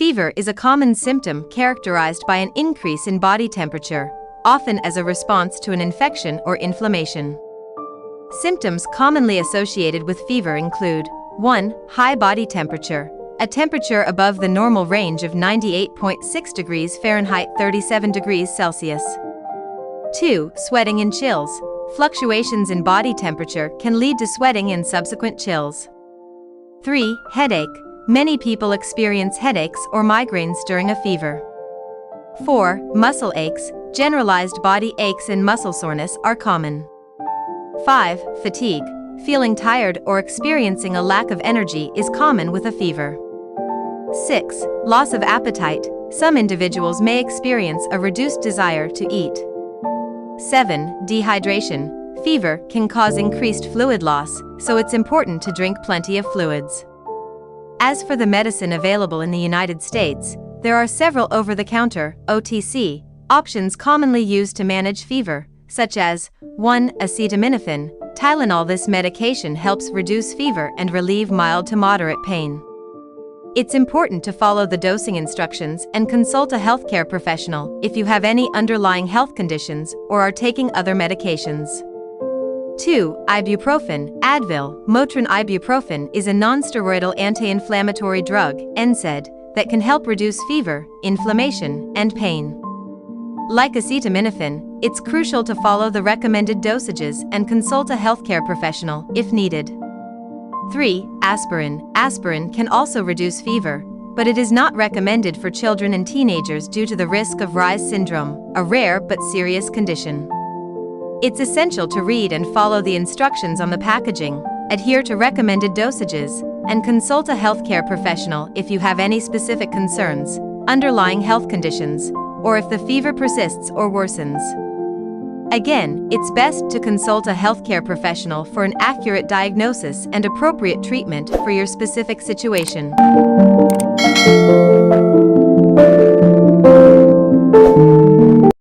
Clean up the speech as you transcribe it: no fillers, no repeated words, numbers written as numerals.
Fever is a common symptom characterized by an increase in body temperature, often as a response to an infection or inflammation. Symptoms commonly associated with fever include 1. High body temperature, a temperature above the normal range of 98.6 degrees Fahrenheit 37 degrees Celsius. 2. Sweating and chills. Fluctuations in body temperature can lead to sweating and subsequent chills. 3. Headache. Many people experience headaches or migraines during a fever. 4. Muscle aches. Generalized body aches and muscle soreness are common. 5. Fatigue. Feeling tired or experiencing a lack of energy is common with a fever. 6. Loss of appetite. Some individuals may experience a reduced desire to eat. 7. Dehydration. Fever can cause increased fluid loss, so it's important to drink plenty of fluids. As for the medicine available in the United States, there are several over-the-counter (OTC) options commonly used to manage fever, such as 1. Acetaminophen, Tylenol. This medication helps reduce fever and relieve mild to moderate pain. It's important to follow the dosing instructions and consult a healthcare professional if you have any underlying health conditions or are taking other medications. 2. Ibuprofen, Advil. Motrin. Ibuprofen is a non-steroidal anti-inflammatory drug, NSAID, that can help reduce fever, inflammation, and pain. Like acetaminophen, it's crucial to follow the recommended dosages and consult a healthcare professional if needed. 3. Aspirin. Aspirin can also reduce fever, but it is not recommended for children and teenagers due to the risk of Reye's syndrome, a rare but serious condition. It's essential to read and follow the instructions on the packaging, adhere to recommended dosages, and consult a healthcare professional if you have any specific concerns, underlying health conditions, or if the fever persists or worsens. Again, it's best to consult a healthcare professional for an accurate diagnosis and appropriate treatment for your specific situation.